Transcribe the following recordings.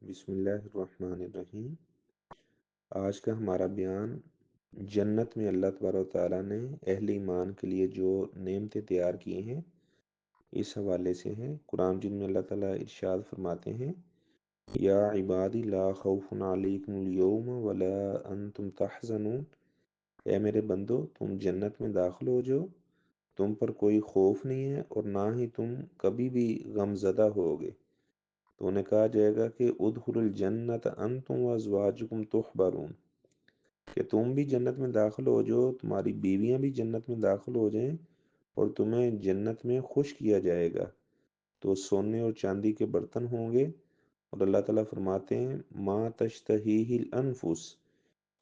بسم اللہ الرحمن الرحیم۔ آج کا ہمارا بیان جنت میں اللہ تبارک و تعالیٰ نے اہل ایمان کے لیے جو نعمتیں تیار کی ہیں اس حوالے سے ہیں۔ قرآن جن میں اللہ تعالیٰ ارشاد فرماتے ہیں، یا عبادی لا خوف علیکم اليوم ولا انتم تحزنون، اے میرے بندو تم جنت میں داخل ہو جاؤ، تم پر کوئی خوف نہیں ہے اور نہ ہی تم کبھی بھی غم زدہ ہوگے۔ تو انہیں کہا جائے گا کہ ادخل الجنت انتم وازواجکم تحبرون، کہ تم بھی جنت میں داخل ہو جاؤ، تمہاری بیویاں بھی جنت میں داخل ہو جائیں اور تمہیں جنت میں خوش کیا جائے گا۔ تو سونے اور چاندی کے برتن ہوں گے، اور اللہ تعالیٰ فرماتے ہیں ما تشتہیہ الانفس،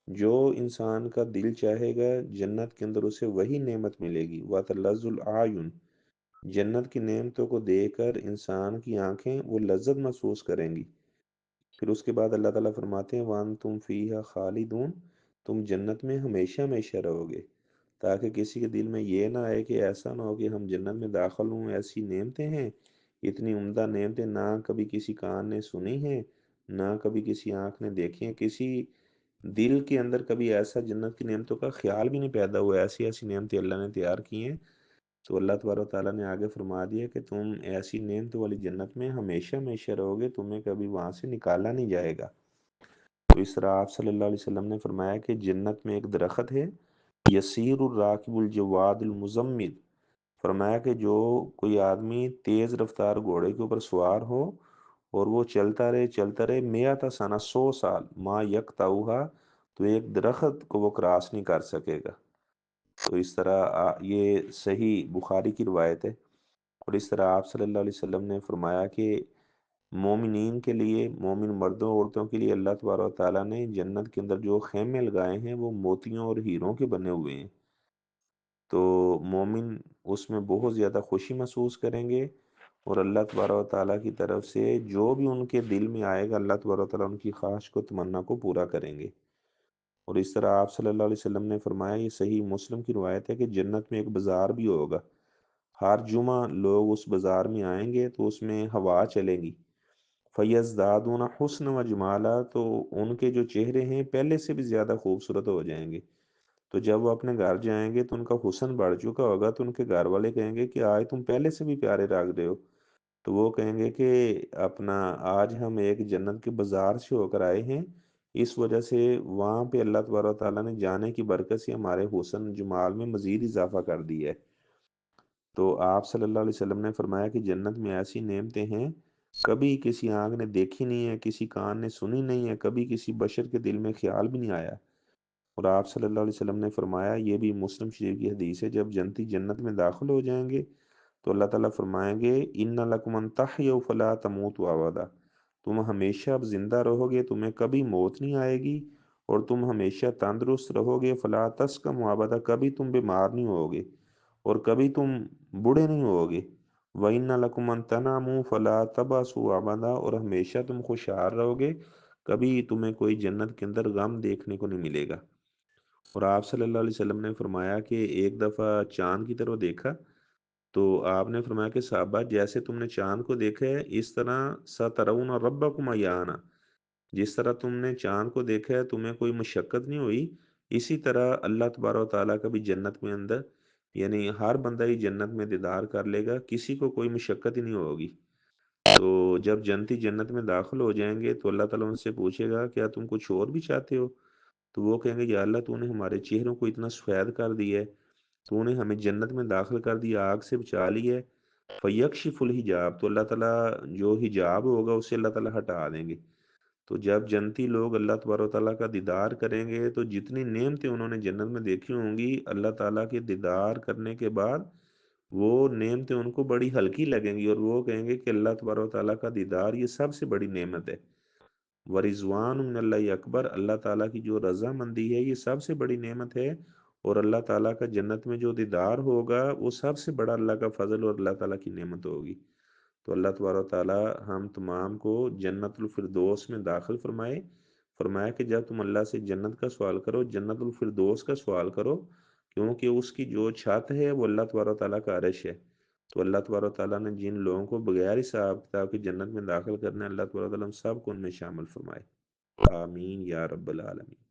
جو انسان کا دل چاہے گا جنت کے اندر اسے وہی نعمت ملے گی۔ وتلذ الاعین، جنت کی نعمتوں کو دیکھ کر انسان کی آنکھیں وہ لذت محسوس کریں گی۔ پھر اس کے بعد اللہ تعالیٰ فرماتے ہیں وَأَنْتُمْ فِيهَا خَالِدُونَ، تم جنت میں ہمیشہ ہمیشہ رہو گے، تاکہ کسی کے دل میں یہ نہ آئے کہ ایسا نہ ہو کہ ہم جنت میں داخل ہوں، ایسی نعمتیں ہیں، اتنی عمدہ نعمتیں نہ کبھی کسی کان نے سنی ہیں، نہ کبھی کسی آنکھ نے دیکھی ہیں، کسی دل کے اندر کبھی ایسا جنت کی نعمتوں کا خیال بھی نہیں پیدا ہوا، ایسی ایسی نعمتیں اللہ نے تیار کی ہیں۔ تو اللہ تبارک و تعالیٰ نے آگے فرما دیا کہ تم ایسی نعمت والی جنت میں ہمیشہ ہمیشہ رہو گے، تمہیں کبھی وہاں سے نکالا نہیں جائے گا۔ تو اس طرح آپ صلی اللہ علیہ وسلم نے فرمایا کہ جنت میں ایک درخت ہے، یسیر الراکب الجواد المزمد، فرمایا کہ جو کوئی آدمی تیز رفتار گھوڑے کے اوپر سوار ہو اور وہ چلتا رہے میات سنہ 100 سال، ما یقطعھا، تو ایک درخت کو وہ کراس نہیں کر سکے گا۔ تو اس طرح یہ صحیح بخاری کی روایت ہے۔ اور اس طرح آپ صلی اللہ علیہ وسلم نے فرمایا کہ مومنین کے لیے، مومن مردوں عورتوں کے لیے اللہ تبارک و تعالیٰ نے جنت کے اندر جو خیمے لگائے ہیں وہ موتیوں اور ہیروں کے بنے ہوئے ہیں۔ تو مومن اس میں بہت زیادہ خوشی محسوس کریں گے، اور اللہ تبارک و تعالیٰ کی طرف سے جو بھی ان کے دل میں آئے گا اللہ تبارک و تعالیٰ ان کی خواہش کو، تمنا کو پورا کریں گے۔ اور اس طرح آپ صلی اللہ علیہ وسلم نے فرمایا، یہ صحیح مسلم کی روایت ہے، کہ جنت میں ایک بازار بھی ہوگا، ہر جمعہ لوگ اس بازار میں آئیں گے تو اس میں ہوا چلے گی، فَيَزْدَادُونَ حُسْنًا وَجَمَالًا، تو ان کے جو چہرے ہیں پہلے سے بھی زیادہ خوبصورت ہو جائیں گے۔ تو جب وہ اپنے گھر جائیں گے تو ان کا حسن بڑھ چکا ہوگا، تو ان کے گھر والے کہیں گے کہ آج تم پہلے سے بھی پیارے لگ رہے ہو۔ تو وہ کہیں گے کہ اپنا آج ہم ایک جنت کے بازار سے ہو کر آئے ہیں، اس وجہ سے وہاں پہ اللہ تبارک و تعالیٰ نے جانے کی برکت سے ہمارے حسن جمال میں مزید اضافہ کر دیا ہے۔ تو آپ صلی اللہ علیہ وسلم نے فرمایا کہ جنت میں ایسی نعمتیں ہیں کبھی کسی آنکھ نے دیکھی نہیں ہے، کسی کان نے سنی نہیں ہے، کبھی کسی بشر کے دل میں خیال بھی نہیں آیا۔ اور آپ صلی اللہ علیہ وسلم نے فرمایا، یہ بھی مسلم شریف کی حدیث ہے، جب جنتی جنت میں داخل ہو جائیں گے تو اللہ تعالیٰ فرمائیں گے ان لکم ان تحیوا فلا تموتوا ابدا، تم ہمیشہ اب زندہ رہو گے، تمہیں کبھی موت نہیں آئے گی، اور تم ہمیشہ تندرست رہو گے، فلا تسقموا ابدا، کبھی تم بیمار نہیں ہوگے اور کبھی تم بوڑھے نہیں ہوگے۔ وَإِنَّ لَكُمْ أَن تَنَامُوا فَلَا تَبْأَسُوا أَبَدًا، اور ہمیشہ تم خوشحال رہو گے، کبھی تمہیں کوئی جنت کے اندر غم دیکھنے کو نہیں ملے گا۔ اور آپ صلی اللہ علیہ وسلم نے فرمایا کہ ایک دفعہ چاند کی طرف دیکھا، تو آپ نے فرمایا کہ صحابہ جیسے تم نے چاند کو دیکھا ہے اس طرح سَتَرَوْنَ رَبَّكُمْ عَيَانًا، جس طرح تم نے چاند کو دیکھا ہے تمہیں کوئی مشقت نہیں ہوئی، اسی طرح اللہ تبارک و تعالیٰ کا بھی جنت میں اندر، یعنی ہر بندہ ہی جنت میں دیدار کر لے گا، کسی کو کوئی مشقت ہی نہیں ہوگی۔ تو جب جنتی جنت میں داخل ہو جائیں گے تو اللہ تعالیٰ ان سے پوچھے گا کیا تم کچھ اور بھی چاہتے ہو؟ تو وہ کہیں گے یا اللہ تو نے ہمارے چہروں کو اتنا سفید کر دیا ہے، تو نے ہمیں جنت میں داخل کر دیا، آگ سے بچا لی ہے، فیکشف الحجاب، تو اللہ تعالیٰ جو حجاب ہوگا اسے اللہ تعالیٰ ہٹا دیں گے۔ تو جب جنتی لوگ اللہ تبارک و تعالیٰ کا دیدار کریں گے تو جتنی نعمتیں انہوں نے جنت میں دیکھی ہوں گی، اللہ تعالیٰ کے دیدار کرنے کے بعد وہ نعمتیں ان کو بڑی ہلکی لگیں گی، اور وہ کہیں گے کہ اللہ تبارک و تعالیٰ کا دیدار یہ سب سے بڑی نعمت ہے۔ ورضوان من اللہ اکبر، اللہ تعالیٰ کی جو رضا مندی ہے یہ سب سے بڑی نعمت ہے، اور اللہ تعالیٰ کا جنت میں جو دیدار ہوگا وہ سب سے بڑا اللہ کا فضل اور اللہ تعالیٰ کی نعمت ہوگی۔ تو اللہ تبارک و تعالیٰ ہم تمام کو جنت الفردوس میں داخل فرمائے۔ فرمایا کہ جب تم اللہ سے جنت کا سوال کرو، جنت الفردوس کا سوال کرو، کیونکہ اس کی جو چھت ہے وہ اللہ تبارک و تعالیٰ کا عرش ہے، تو اللہ تبارک و تعالیٰ نے جن لوگوں کو بغیر حساب کتاب کی جنت میں داخل کرنا ہے، اللہ تبارک و تعالیٰ ہم سب کو ان میں شامل فرمائے، آمین یا رب العالمین۔